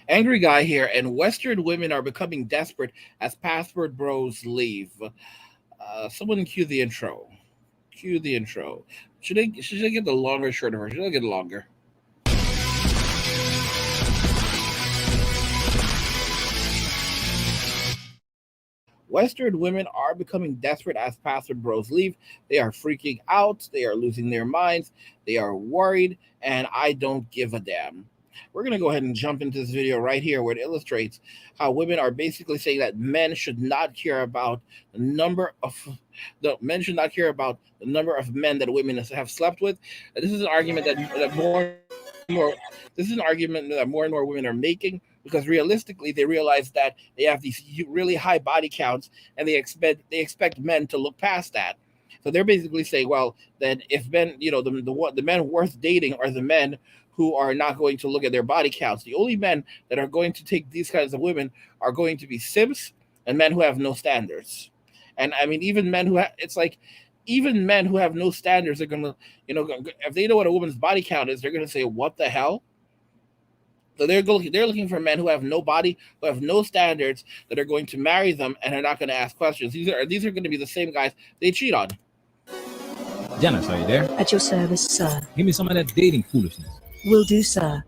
Angry guy here, and Western women are becoming desperate as password bros leave. Someone cue the intro. Cue the intro. Should I get the longer, shorter version? Should I get longer? Western women are becoming desperate as password bros leave. They are freaking out. They are losing their minds. They are worried, and I don't give a damn. We're going to go ahead and jump into this video right here where it illustrates how women are basically saying that men should not care about the number of the men should not care about the number of men that women have slept with. This is an argument that more and more this is an argument that more and more women are making because realistically they realize that they have these really high body counts and they expect men to look past that. So they're basically saying, well, then if men, the men worth dating are the men who are not going to look at their body counts. The only men that are going to take these kinds of women are going to be simps and men who have no standards. And I mean, even men it's like, even men who have no standards are gonna, if they know what a woman's body count is, they're gonna say, "What the hell?" So they're looking for men who have no body, who have no standards, that are going to marry them and are not going to ask questions. These are going to be the same guys they cheat on. Janice, are you there? At your service, sir. Give me some of that dating foolishness. Will do, sir.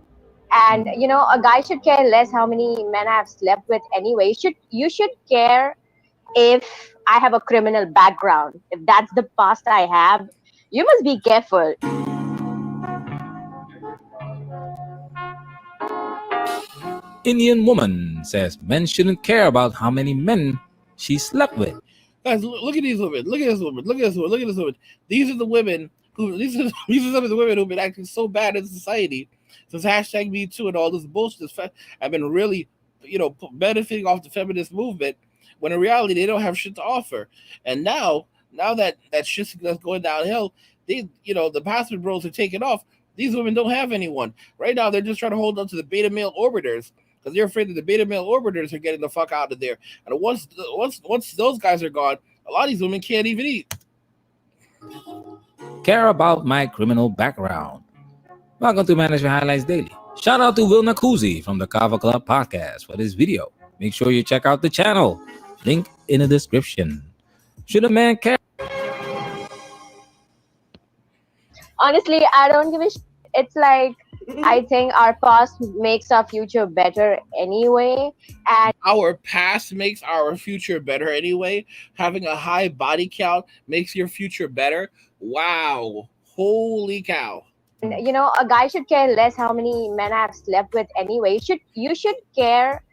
And a guy should care less how many men I have slept with anyway. You should care if I have a criminal background. If that's the past I have, you must be careful. Indian woman says men shouldn't care about how many men she slept with. Guys, look at these women. Look at this woman. Look at this woman. Look at this woman. These are the women who. These are some of the women who've been acting so bad in society since hashtag Me Too and all this bullshit. Have been really, benefiting off the feminist movement. When in reality they don't have shit to offer. And now that shit's going downhill, the password bros are taking off. These women don't have anyone right now. They're just trying to hold on to the beta male orbiters because they're afraid that the beta male orbiters are getting the fuck out of there. And once those guys are gone, a lot of these women can't even eat. Care about my criminal background. Welcome to Management Highlights Daily. Shout out to Will Nakuzi from the Kava Club podcast for this video. Make sure you check out the channel. Link in the description. Should a man care? Honestly, I don't give a shit. It's like, I think our past makes our future better anyway. And Our past makes our future better anyway. Having a high body count makes your future better. Wow. Holy cow. a guy should care less how many men I have slept with anyway. You should care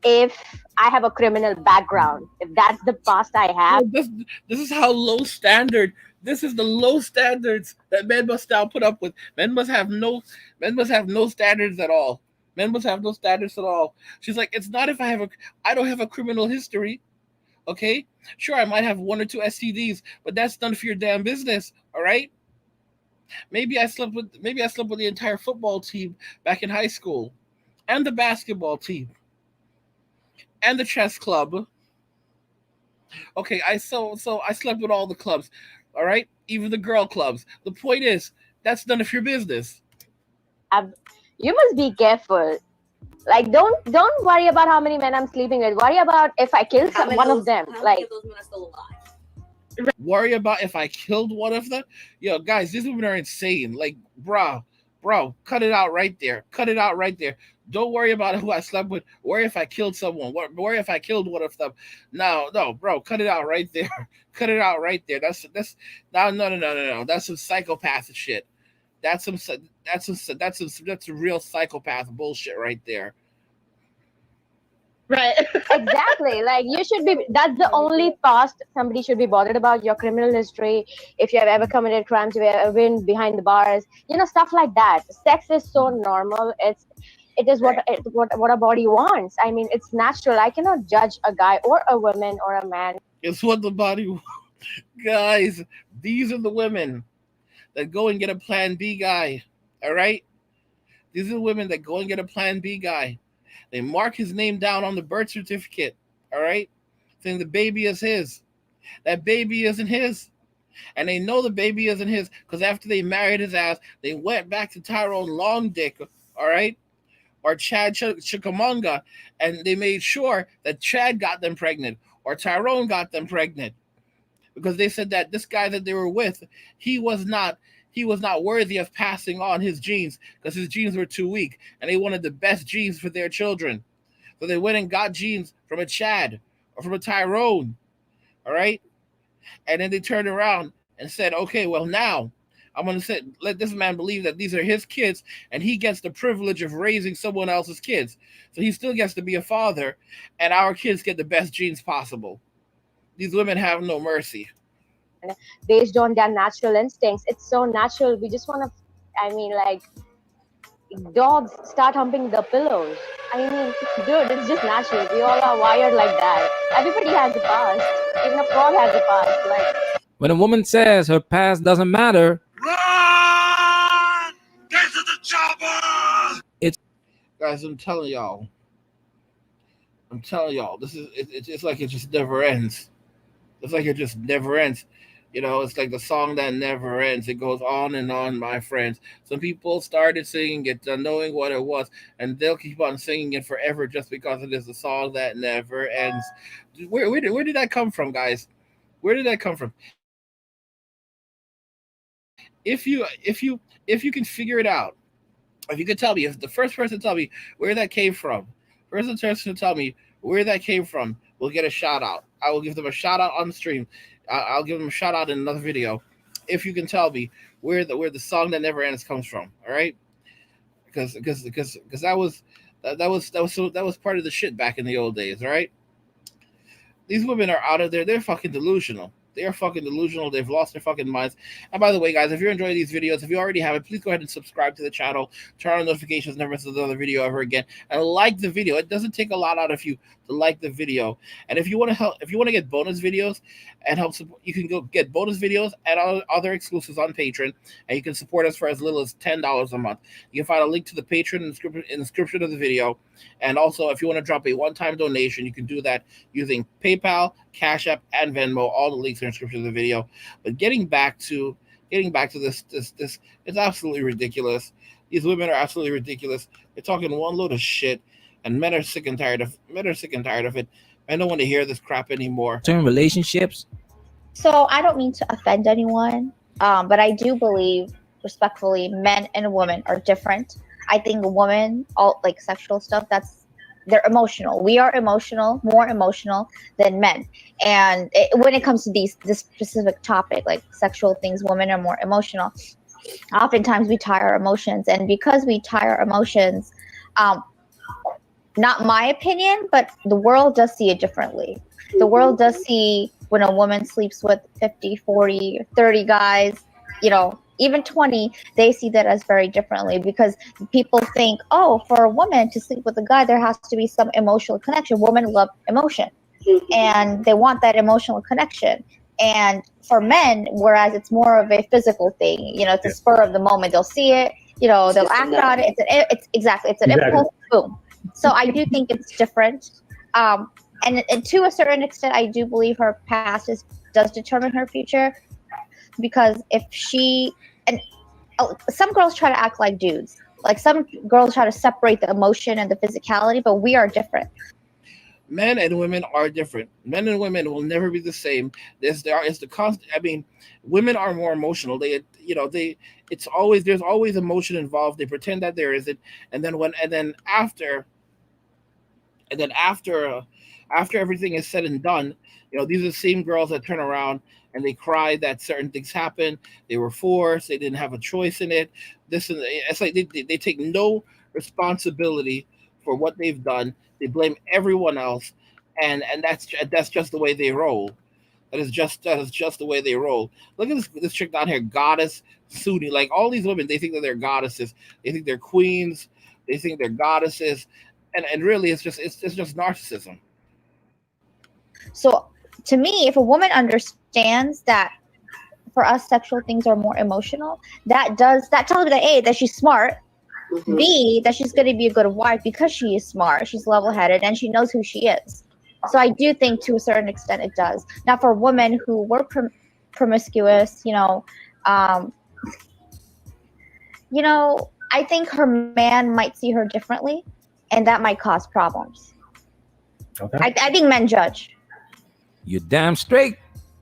if I have a criminal background. If that's the past I have. This is how low standard. This is the low standards that men must now put up with. Men must have no standards at all. Men must have no standards at all. She's like, it's not if I don't have a criminal history. Okay, sure, I might have one or two STDs, but that's none of your damn business. All right. Maybe I slept with the entire football team back in high school, and the basketball team, and the chess club. Okay, I slept with all the clubs. All right, even the girl clubs. The point is, that's none of your business. You must be careful. Like, don't worry about how many men I'm sleeping with. Worry about if I kill one of them. How many Like, of those men are still alive? Worry about if I killed one of them. Yo, guys, these women are insane. Like, bro, cut it out right there. Cut it out right there. Don't worry about who I slept with. Worry if I killed someone. Worry if I killed one of them. No, bro, cut it out right there. Cut it out right there. That's no. That's some psychopath shit. That's some real psychopath bullshit right there. Right. exactly. Like, that's the only past somebody should be bothered about. Your criminal history, if you have ever committed crimes, if you have ever been behind the bars, stuff like that. Sex is so normal. It is what a body wants. I mean, it's natural. I cannot judge a guy or a woman or a man. It's what the body guys, these are the women that go and get a plan B guy. All right? These are the women that go and get a plan B guy. They mark his name down on the birth certificate. All right? Saying the baby is his. That baby isn't his. And they know the baby isn't his because after they married his ass, they went back to Tyrone Long Dick. All right? or Chad Chickamauga, and they made sure that Chad got them pregnant or Tyrone got them pregnant because they said that this guy that they were with, he was not worthy of passing on his genes because his genes were too weak, and they wanted the best genes for their children. So they went and got genes from a Chad or from a Tyrone, all right? And then they turned around and said, okay, well, now I'm going to let this man believe that these are his kids, and he gets the privilege of raising someone else's kids. So he still gets to be a father, and our kids get the best genes possible. These women have no mercy. Based on their natural instincts. It's so natural. We just want to, like, dogs start humping the pillows. Dude, it's just natural. We all are wired like that. Everybody has a past. Even a frog has a past. Like, when a woman says her past doesn't matter, run! Get to the chopper! Guys, I'm telling y'all, this is it's like it just never ends. It's like it just never ends. It's like the song that never ends. It goes on and on, my friends. Some people started singing it, knowing what it was, and they'll keep on singing it forever just because it is a song that never ends. Where did that come from, guys? Where did that come from? If you can figure it out, if you could tell me, if the first person to tell me where that came from, first person to tell me where that came from, will get a shout out. I will give them a shout out on the stream. I'll give them a shout out in another video if you can tell me where the song that never ends comes from. All right, because that was part of the shit back in the old days. All right, these women are out of there. They're fucking delusional. They are fucking delusional. They've lost their fucking minds. And by the way, guys, if you're enjoying these videos, if you already have it, please go ahead and subscribe to the channel. Turn on notifications, never miss another video ever again. And like the video. It doesn't take a lot out of you to like the video. And if you want to help, if you want to get bonus videos and help support, you can go get bonus videos and other exclusives on Patreon. And you can support us for as little as $10 a month. You can find a link to the Patreon in the description of the video. And also, if you want to drop a one-time donation, you can do that using PayPal, Cash App, and Venmo. All the links are in the description of the video. But getting back to this, it's absolutely ridiculous. These women are absolutely ridiculous. They're talking one load of shit, and men are sick and tired of it. I don't want to hear this crap anymore. Certain relationships. So I don't mean to offend anyone, but I do believe, respectfully, men and women are different. I think a woman, all like sexual stuff, they're emotional. We are emotional, more emotional than men. And when it comes to this specific topic, like sexual things, women are more emotional. Oftentimes we tie our emotions, and because we tie our emotions, not my opinion, but the world does see it differently. The world does see when a woman sleeps with 50, 40, 30 guys, even 20, they see that as very differently, because people think, oh, for a woman to sleep with a guy, there has to be some emotional connection. Women love emotion, and they want that emotional connection. And for men, whereas it's more of a physical thing, it's a spur of the moment. They'll see it, they'll act on it. It's an impulse, boom. So I do think it's different. And to a certain extent, I do believe her past does determine her future. Because if some girls try to act like dudes, like some girls try to separate the emotion and the physicality, but we are different. Men and women are different. Men and women will never be the same. There's the constant. Women are more emotional. There's always emotion involved. They pretend that there isn't, and then after everything is said and done, these are the same girls that turn around and they cry that certain things happened. They were forced. They didn't have a choice in it. It's like they take no responsibility for what they've done. They blame everyone else, and that's just the way they roll. That is just the way they roll. Look at this chick down here, Goddess Sudi. Like all these women, they think that they're goddesses. They think they're queens. They think they're goddesses, and really, it's just narcissism. So to me, if a woman understands that for us sexual things are more emotional, that tells me that A, that she's smart, B, that she's going to be a good wife because she is smart, she's level-headed, and she knows who she is. So I do think to a certain extent it does. Now for women who were promiscuous, I think her man might see her differently. and that might cause problems. Okay. I think men judge. You're damn straight.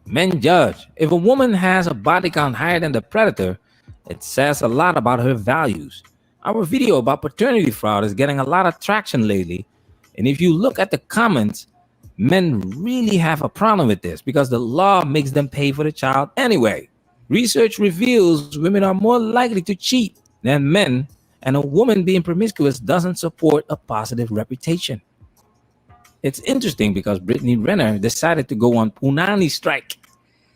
Men judge. If a woman has a body count higher than the predator, it says a lot about her values. Our video about paternity fraud is getting a lot of traction lately. And if you look at the comments, men really have a problem with this because the law makes them pay for the child anyway. Research reveals women are more likely to cheat than men, and a woman being promiscuous doesn't support a positive reputation. It's interesting because Brittany Renner decided to go on Punani strike,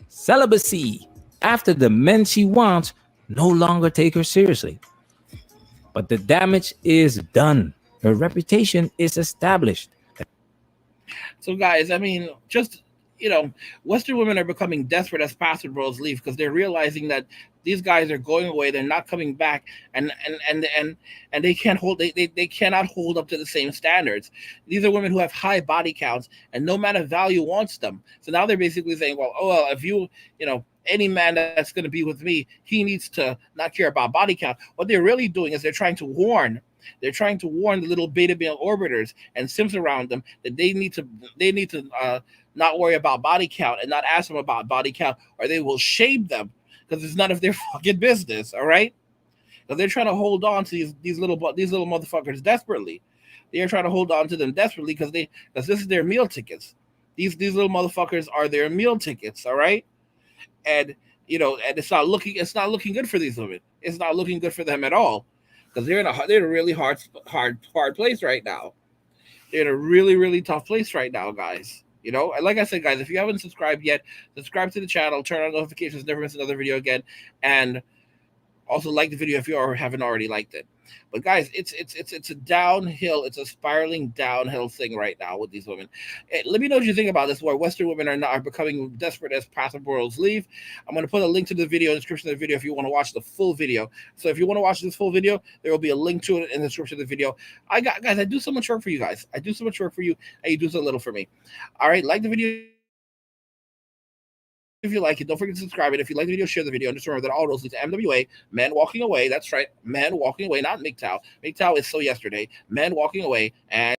celibacy, after the men she wants no longer take her seriously. But the damage is done. Her reputation is established. So, guys, I mean, just, Western women are becoming desperate as pastor bros leave because they're realizing that these guys are going away, they're not coming back, and they can't hold they cannot hold up to the same standards. These are women who have high body counts, and no man of value wants them. So now they're basically saying, well, if any man that's going to be with me, he needs to not care about body count. What they're really doing is they're trying to warn the little beta male orbiters and sims around them that they need to not worry about body count and not ask them about body count, or they will shame them because it's none of their fucking business. All right, because they're trying to hold on to these little motherfuckers desperately. They are trying to hold on to them desperately because this is their meal tickets. These little motherfuckers are their meal tickets. All right, and and it's not looking good for these women. It's not looking good for them at all. Because they're in a really hard place right now. They're in a really, really tough place right now, guys. And like I said, guys, if you haven't subscribed yet, subscribe to the channel, turn on notifications, never miss another video again, and also like the video if you haven't already liked it. But guys, it's a downhill, it's a spiraling downhill thing right now with these women. Let me know what you think about this, where Western women are becoming desperate as pastor bros leave. I'm going to put a link to the video in the description of the video if you want to watch the full video. So if you want to watch this full video, there will be a link to it in the description of the video. Guys, I do so much work for you guys. I do so much work for you, and you do so little for me. All right, like the video if you like it. Don't forget to subscribe. And if you like the video, share the video. And just remember that all roads lead to MWA, men walking away. That's right, men walking away, not MGTOW. MGTOW is so yesterday. Men walking away, and